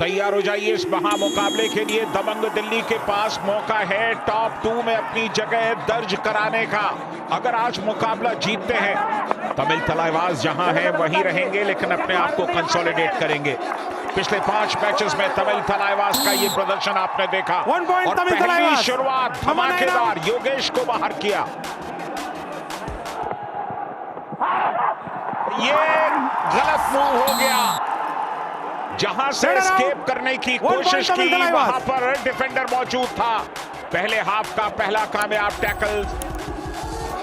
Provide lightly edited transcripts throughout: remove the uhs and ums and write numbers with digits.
तैयार हो जाइए इस महामुकाबले के लिए। दबंग दिल्ली के पास मौका है टॉप 2 में अपनी जगह दर्ज कराने का। अगर आज मुकाबला जीतते हैं, तमिल तलवार जहां है वहीं रहेंगे, लेकिन अपने आप को कंसोलिडेट करेंगे। पिछले 5 मैचेस में तमिल तलवार का ये प्रदर्शन आपने देखा और पहली शुरुआत धमाकेदार योगेश को बाहर किया। ये गलत मूव हो गया, जहां से एस्केप करने की कोशिश की वहां पर डिफेंडर मौजूद था। पहले हाफ का पहला कामयाब टैकल।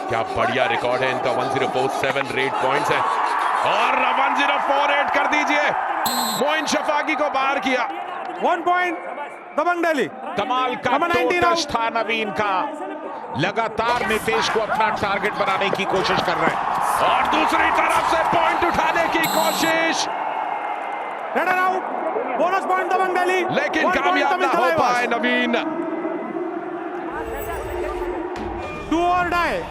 क्या बढ़िया रिकॉर्ड है इनका, 1047 रेट पॉइंट्स है और 1048 कर दीजिए। मोइन शफाकी को बाहर किया। 1 पॉइंट दबंग दिल्ली। कमाल का टच था नवीन का। लगातार नितेश को अपना टारगेट बनाने की कोशिश कर रहे हैं और दूसरी तरफ से पॉइंट उठाने की कोशिश, raider out, bonus point Dabang Delhi, लेकिन कामयाब ना हो पाए नवीन। डू और डाई।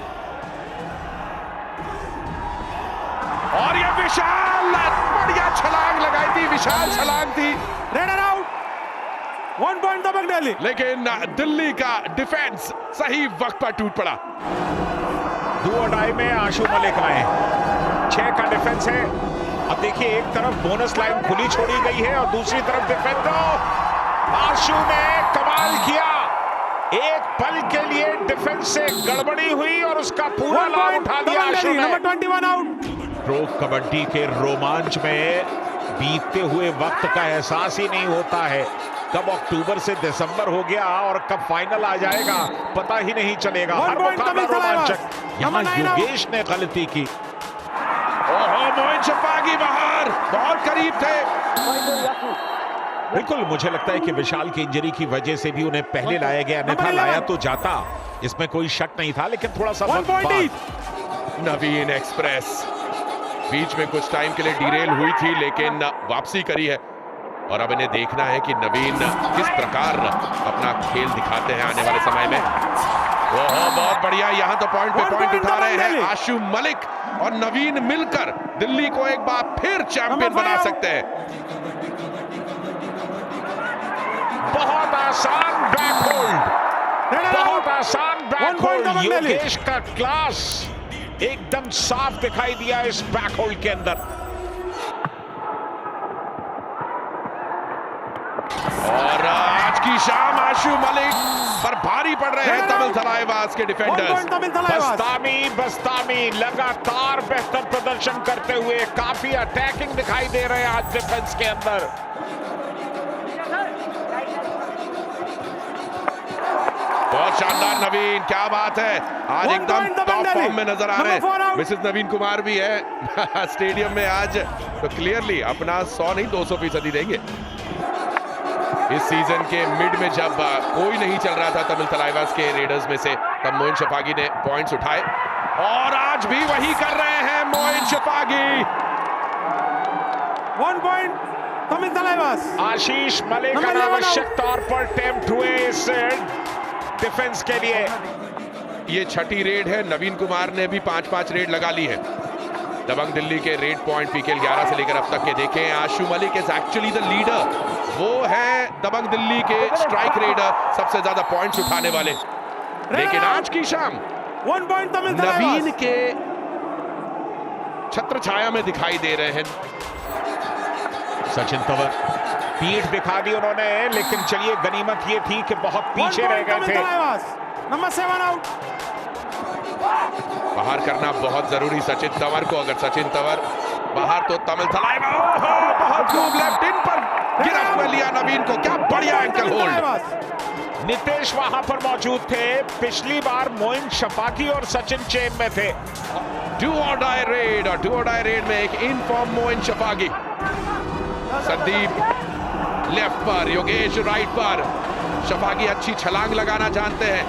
और ये विशाल बढ़िया छलांग लगाई थी, विशाल छलांग थी। Raider out, 1 point Dabang Delhi. लेकिन दिल्ली का डिफेंस सही वक्त पर टूट पड़ा। डू और डाई में आशु मलिक आए, 6 का डिफेंस है। अब देखिए, एक तरफ बोनस लाइन खुली छोड़ी गई है और दूसरी तरफ डिफेंडर। आशु ने कमाल किया, एक पल के लिए डिफेंस से गड़बड़ी हुई और उसका पूरा लाभ उठा लिया आशु ने। Number 21 out. प्रो कबड्डी के रोमांच में बीतते हुए वक्त का एहसास ही नहीं होता है। कब अक्टूबर से दिसंबर हो गया और कब फाइनल आ जाएगा पता ही नहीं चलेगा। हर मुकाबला रोमांचक। यहाँ योगेश ने गलती की। ओहो, मोइन शफाकी बाहर, बहुत करीब थे। बिल्कुल, मुझे लगता है कि विशाल की इंजरी की वजह से भी उन्हें पहले लाया गया, अन्यथा लाया तो जाता, इसमें कोई शक नहीं था, लेकिन थोड़ा सा नवीन एक्सप्रेस बीच में कुछ टाइम के लिए डिरेल हुई थी, लेकिन वापसी करी है और अब इन्हें देखना है कि नवीन किस प्रकार अपना खेल दिखाते हैं आने वाले समय में। ओहो, बहुत बढ़िया, यहां तो पॉइंट पे पॉइंट उठा रहे हैं आशु मलिक और नवीन मिलकर दिल्ली को एक बार फिर चैंपियन बना सकते हैं। बहुत आसान बैक होल्ड, बहुत आसान बैक होल्ड। योगेश का क्लास एकदम साफ दिखाई दिया इस बैक होल्ड के अंदर। और आज की शाम आशु मलिक पर भारी पड़ रहे हैं तमिल तलवार के डिफेंडर्स। बस्तामी लगातार बेहतर प्रदर्शन करते हुए काफी अटैकिंग दिखाई दे रहे हैं आज डिफेंस के अंदर। बहुत शानदार नवीन, क्या बात है, आज एकदम टॉप फॉर्म में नजर आ रहे हैं। मिसेस नवीन कुमार भी है स्टेडियम में आज, तो क्लियरली अपना 100 नहीं 200% देंगे। इस सीजन के मिड में जब कोई नहीं चल रहा था तमिल तलवार के रेडर्स में से, तब मोइन शफाकी ने पॉइंट्स उठाए और आज भी वही कर रहे हैं मोइन शफाकी। 1 पॉइंट तमिल तलवार। आशीष मलिक अनावश्यक तौर पर टेम्प्ट हुए इस डिफेंस के लिए। ये 6ठी रेड है, नवीन कुमार ने भी 5-5 रेड लगा ली है। दबंग दिल्ली के रेड पॉइंट पीकेएल 11 से लेकर अब तक के देखें, Ashu Malik is actually the leader. वो है दबंग दिल्ली के स्ट्राइक रेडर, सबसे ज्यादा पॉइंट्स उठाने वाले। लेकिन आज की शाम 1 पॉइंट तमिल नवीन के छत्र छाया में दिखाई दे रहे हैं। सचिन तंवर पीठ दिखा दी उन्होंने, लेकिन चलिए गनीमत ये थी कि बहुत पीछे रह गए थे। Number 7 out. बाहर करना बहुत जरूरी सचिन तंवर को। अगर सचिन तंवर बाहर तो तमिल तलवार बहुत खूब लेफ्ट इन पर गिरफ्त में लिया नवीन को। क्या बढ़िया एंकल होल्ड। नितेश वहां पर मौजूद थे, पिछली बार मोइन शफाकी और सचिन चेन में थे। डू और डाई रेड, और डू और डाई रेड में एक इनफॉर्म मोइन शफाकी। संदीप लेफ्ट पर, योगेश राइट पर। शफाकी अच्छी छलांग लगाना जानते हैं,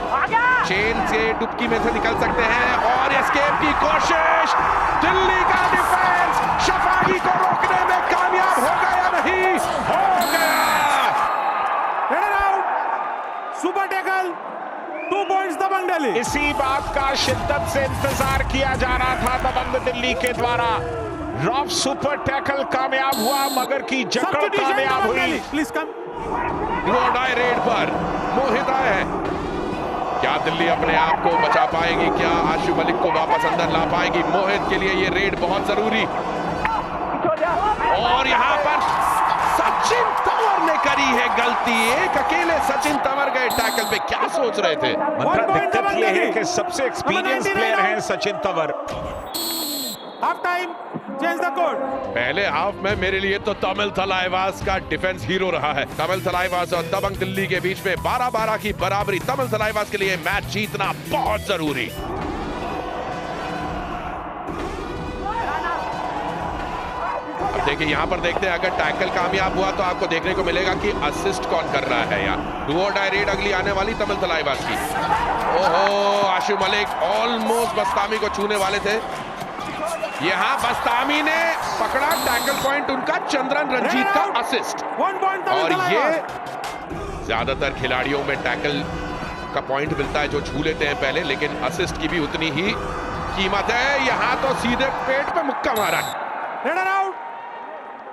चेन से डुबकी में से निकल सकते हैं और एस्केप की कोशिश। दिल्ली का डिफेंस शफाकी को रोकने में कामयाब होगा या नहीं? हो गया। हेडर out, super tackle, 2 points Dabang Delhi. इसी बात का शिद्दत से इंतजार किया जा रहा था दबंग दिल्ली के द्वारा। रॉफ सुपर टैकल कामयाब हुआ मगर की जकड़ कामयाब हुई। Please come. डू और डाई रेड पर मोहित आए हैं। क्या दिल्ली अपने आप को बचा पाएगी? क्या आशु मलिक को वापस अंदर ला पाएगी? मोहित के लिए ये रेड बहुत जरूरी। और यहां पर सचिन तंवर ने करी है गलती। एक अकेले सचिन तंवर गए टैकल पे। क्या सोच रहे थे? दिक्कत ये है कि सबसे एक्सपीरियंस प्लेयर हैं Sachin Tanwar. Half time, change the code. पहले हाफ में मेरे लिए तो तमिल थलाइवास का डिफेंस हीरो रहा है। तमिल थलाइवास और दबंग दिल्ली के बीच में 12-12 की बराबरी। तमिल थलाइवास के लिए मैच जीतना बहुत जरूरी। अब देखिए यहां पर देखते हैं, अगर टैकल कामयाब हुआ तो आपको देखने को मिलेगा कि असिस्ट कौन कर रहा है। यार डू और डाई रेड अगली आने वाली तमिल थलाइवास की। ओहो, आशु मलिक ऑलमोस्ट बस्तामी को छूने वाले थे। यहां बस्तामी ने पकड़ा टैकल पॉइंट उनका। चंद्रन रंजीत का असिस्ट। और ये ज्यादातर खिलाड़ियों में टैकल का पॉइंट मिलता है जो छू लेते हैं पहले, लेकिन असिस्ट की भी उतनी ही कीमत है। यहां तो सीधे पेट पे मुक्का मारा। Out,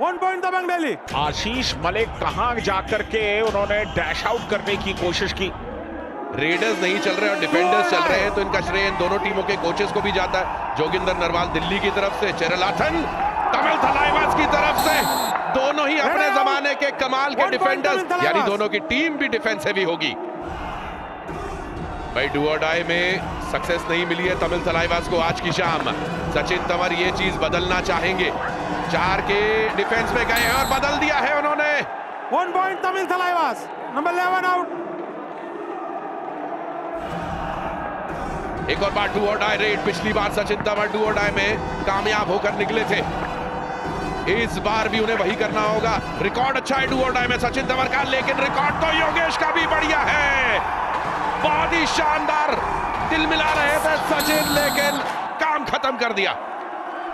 1 point Dabang Delhi. आशीष मलिक कहां जाकर के उन्होंने डैश आउट करने की कोशिश की। रेडर्स नहीं चल रहे और डिफेंडर्स चल रहे हैं, तो इनका श्रेय इन दोनों टीमों के कोचेस को भी जाता है। जोगिंदर नरवाल दिल्ली की तरफ से, चेरलाथन तमिल थलाइवास की तरफ से। दोनों ही अपने जमाने के कमाल के डिफेंडर्स, यानी दोनों की टीम भी डिफेंस हैवी होगी। भाई डू और डाई में सक्सेस नहीं मिली है तमिल थलाइवास को आज की शाम। सचिन तंवर ये चीज बदलना चाहेंगे। 4 के डिफेंस में गए हैं और बदल दिया है उन्होंने। 1 point Tamil Thalaivas. Number 11 out. एक और बार डू और डाई रेड। पिछली बार सचिन तंवर डू और डाई में कामयाब होकर निकले थे। इस बार भी उन्हें वही करना होगा। रिकॉर्ड अच्छा है डू और डाई में सचिन तंवर का, लेकिन रिकॉर्ड तो योगेश का भी बढ़िया है। बहुत ही शानदार। दिल मिला रहे थे सचिन, लेकिन काम खत्म कर दिया।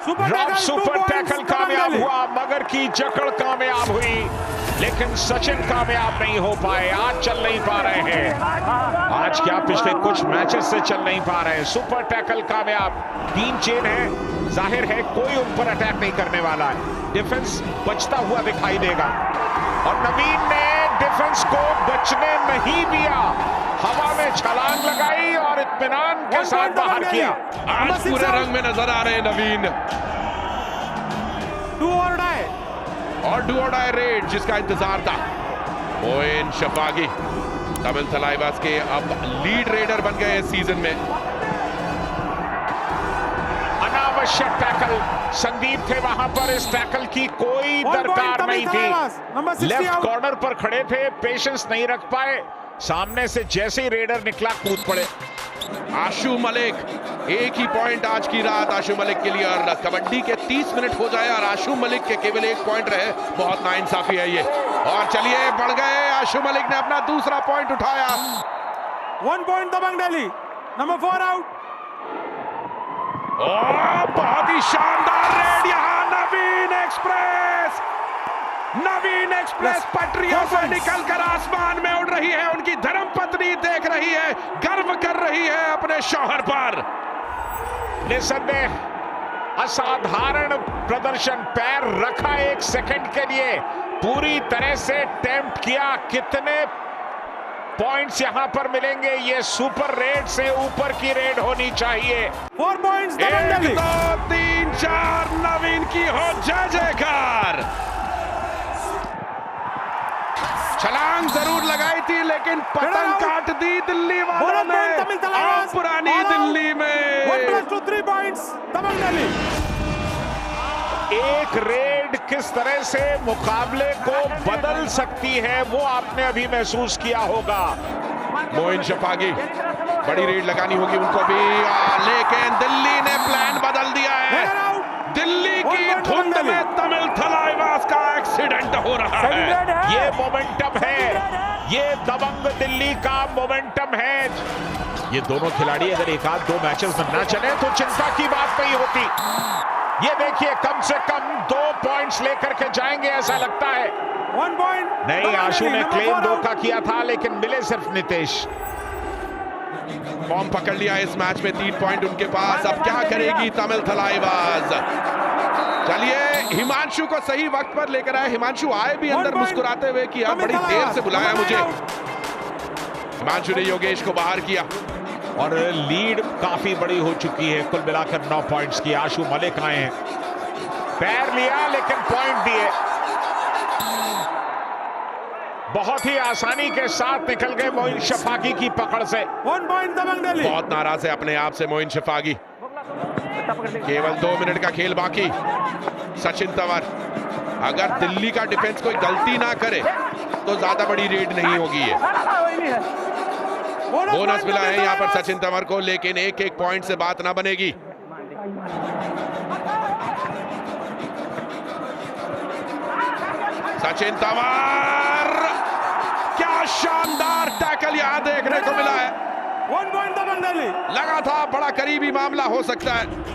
रॉफ सुपर टैकल कामयाब हुआ मगर की जकड़ कामयाब हुई, लेकिन सचिन कामयाब नहीं हो पाए। आज चल नहीं पा रहे हैं। आज क्या पिछले कुछ मैचेस से चल नहीं पा रहे हैं। सुपर टैकल कामयाब। 3 चेन है, जाहिर है कोई उन पर अटैक नहीं करने वाला है। डिफेंस बचता हुआ दिखाई देगा और नवीन ने डिफेंस को बचने नहीं दिया। हवा में छलांग लगाई और इत्मीनान के साथ बाहर किया। आज पूरे रंग में नजर आ रहे हैं नवीन। डू और डाई और डू और डाई रेड जिसका इंतजार था। मोइन शफागी तमिल थलाइवास के अब लीड रेडर बन गए इस सीजन में। अनावश्यक टैकल, संदीप थे वहां पर। इस टैकल की कोई दरकार नहीं थी। लेफ्ट कॉर्नर पर खड़े थे, पेशेंस नहीं रख पाए। सामने से जैसे ही रेडर निकला कूद पड़े। आशु मलिक, एक ही पॉइंट आज की रात आशु मलिक के लिए। और कबड्डी के 30 मिनट हो जाए और आशु मलिक के केवल 1 पॉइंट रहे, बहुत नाइंसाफी है ये। और चलिए बढ़ गए। आशु मलिक ने अपना दूसरा पॉइंट उठाया। 1 point Dabang Delhi. Number 4 out. बहुत ही शानदार रेड यहां। नवीन एक्सप्रेस पटरियों से निकलकर आसमान में उड़ रही है। उनकी धर्मपत्नी देख रही है, गर्व कर रही है अपने शौहर पर। निसंदेह असाधारण प्रदर्शन। पैर रखा 1 सेकंड के लिए, पूरी तरह से टेम्प्ट किया। कितने पॉइंट्स यहां पर मिलेंगे? ये सुपर रेड से ऊपर की रेड होनी चाहिए। 4 पॉइंट्स 1 2 3 4 नवीन की हो जय जयकार। छलांग जरूर लगाई थी, लेकिन पतंग काट दी दिल्ली वालों ने। अब पुरानी दिल्ली में 1+2 3 पॉइंट्स दबंग दिल्ली। एक रेड किस तरह से मुकाबले को बदल सकती है वो आपने अभी महसूस किया होगा। मोइन शफागी, बड़ी रेड लगानी होगी उनको भी, लेकिन दिल्ली ने प्लान बदल दिया है। दिल्ली की धुंध में तमिल थलाइवास का एक्सीडेंट हो रहा है। ये मोमेंटम है, ये दबंग दिल्ली का मोमेंटम है। ये दोनों खिलाड़ी अगर 1-2 मैचेस में ना चले तो चिंता की बात नहीं होती। ये देखिए कम से कम 2 पॉइंट्स लेकर के जाएंगे ऐसा लगता है। 1 पॉइंट नहीं, आशु ने क्लेम 2 का किया था लेकिन मिले सिर्फ नितेश। फॉर्म पकड़ लिया इस मैच में, 3 पॉइंट उनके पास। अब क्या करेगी तमिल थलाइवास? चलिए हिमांशु को सही वक्त पर लेकर आए। हिमांशु आए भी अंदर मुस्कुराते हुए कि आप बड़ी देर से बुलाया मुझे। हिमांशु ने योगेश को बाहर किया और लीड काफी बड़ी हो चुकी है। कुल मिलाकर 9 पॉइंट्स की। आशु मलिक आए हैं, पैर लिया लेकिन पॉइंट दिए। बहुत ही आसानी के साथ निकल गए मोइन शफाकी की पकड़ से। 1 पॉइंट दबंग दिल्ली। बहुत नाराज है अपने आप से मोइन शफाकी। केवल 2 मिनट का खेल बाकी। सचिन तंवर, अगर दिल्ली का डिफेंस कोई गलती ना करे तो ज्यादा बड़ी रीड नहीं होगी ये। बोनस मिला है यहाँ पर सचिन तंवर को, लेकिन एक पॉइंट से बात ना बनेगी। सचिन तंवर, क्या शानदार टैकल यहां देखने को मिला है। 1 पॉइंट दबंग दिल्ली। लगा था बड़ा करीबी मामला हो सकता है।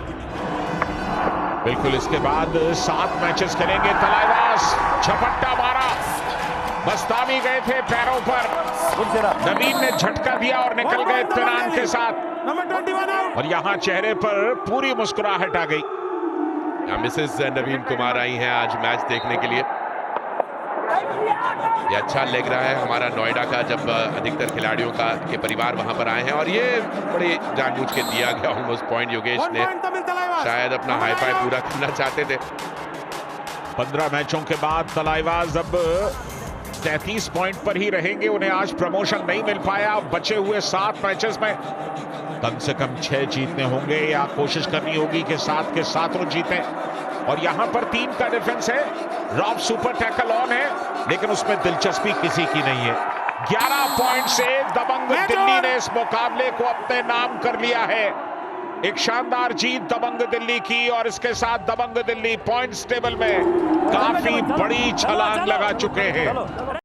बिल्कुल। इसके बाद 7 मैचेस खेलेंगे। तलाईवास झपट्टा मारा, बस्तामी गए थे पैरों पर। नवीन ने झटका दिया और निकल गए इत्मीनान के साथ। Number 21 out. और यहाँ चेहरे पर पूरी मुस्कुराहट आ गई। मिसेस नवीन कुमार आई हैं आज मैच देखने के लिए। ये अच्छा लग रहा है हमारा नोएडा का, जब अधिकतर खिलाड़ियों के परिवार वहां पर आए हैं। और ये बड़े जानबूझ के दिया गया ऑलमोस्ट पॉइंट। योगेश ने शायद अपना हाई फाई पूरा करना चाहते थे। 15 मैचों के बाद तलाईवास अब 33 पॉइंट पर ही रहेंगे। उन्हें आज प्रमोशन नहीं मिल पाया। बचे हुए 7 मैचेस में कम से कम 6 जीतने होंगे या कोशिश करनी होगी कि 7 के 7 जीतें। और यहां पर 3 का डिफेंस है। रॉब सुपर टैकल ऑन है, लेकिन उसमें दिलचस्पी किसी की नहीं है। 11 पॉइंट से दबंग दिल्ली ने इस मुकाबले को अपने नाम कर लिया है। एक शानदार जीत दबंग दिल्ली की, और इसके साथ दबंग दिल्ली पॉइंट्स टेबल में काफी बड़ी छलांग लगा चुके हैं।